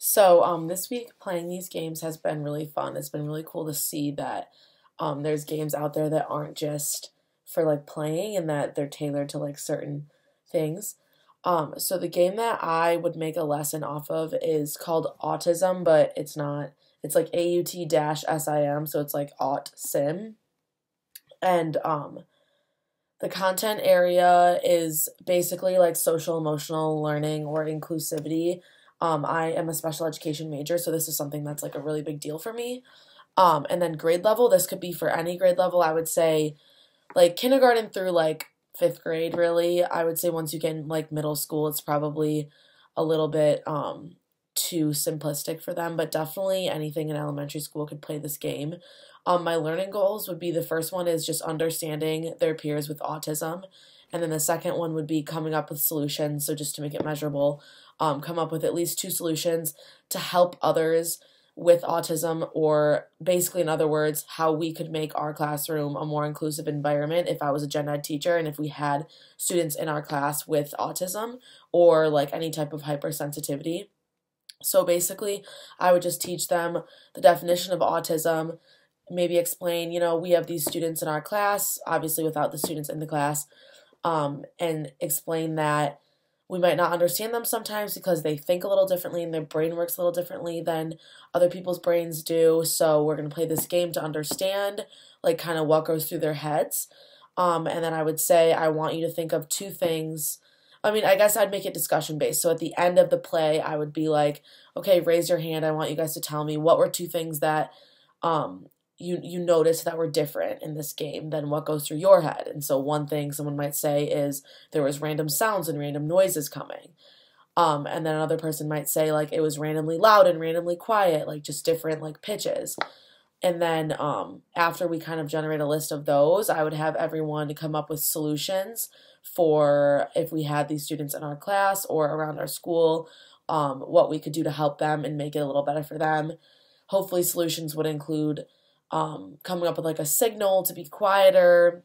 So this week playing these games has been really fun. It's been really cool to see that there's games out there that aren't just for like playing and that they're tailored to like certain things. So the game that I would make a lesson off of is called Autism, but it's not. It's like AUT-SIM, so it's like Aut-SIM. And the content area is basically like social emotional learning or inclusivity. I am a special education major, so this is something that's like a really big deal for me. And then grade level, this could be for any grade level. I would say like kindergarten through like fifth grade, really. I would say once you get in like middle school, it's probably a little bit too simplistic for them, but definitely anything in elementary school could play this game. My learning goals would be the first one is just understanding their peers with autism. And then the second one would be coming up with solutions. So just to make it measurable, come up with at least two solutions to help others with autism, or basically, in other words, how we could make our classroom a more inclusive environment if I was a gen ed teacher and if we had students in our class with autism or like any type of hypersensitivity. So basically, I would just teach them the definition of autism, maybe explain, we have these students in our class, obviously without the students in the class, and explain that we might not understand them sometimes because they think a little differently and their brain works a little differently than other people's brains do. So we're going to play this game to understand, like, kind of what goes through their heads. And then I would say, I want you to think of two things. I mean, I guess I'd make it discussion based. So at the end of the play, I would be like, okay, raise your hand. I want you guys to tell me what were two things that you noticed that were different in this game than what goes through your head. And so one thing someone might say is there was random sounds and random noises coming. And then another person might say like it was randomly loud and randomly quiet, like just different like pitches. And then after we kind of generate a list of those, I would have everyone come up with solutions for if we had these students in our class or around our school, what we could do to help them and make it a little better for them. Hopefully solutions would include coming up with like a signal to be quieter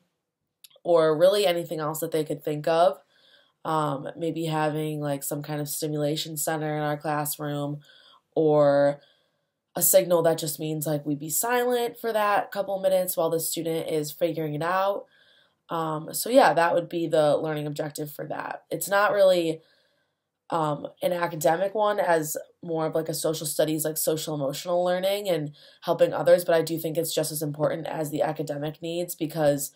or really anything else that they could think of. Maybe having like some kind of stimulation center in our classroom, or a signal that just means like we be silent for that couple minutes while the student is figuring it out. So yeah, that would be the learning objective for that. It's not really an academic one, as more of like a social studies, like social emotional learning and helping others, but I do think it's just as important as the academic needs because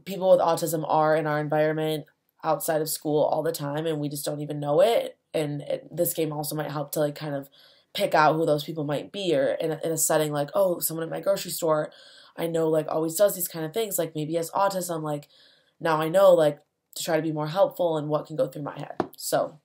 people with autism are in our environment outside of school all the time and we just don't even know it. And this game also might help to like kind of pick out who those people might be, or in a setting like, oh, someone at my grocery store I know like always does these kind of things, like maybe has autism, like now I know like to try to be more helpful and what can go through my head. So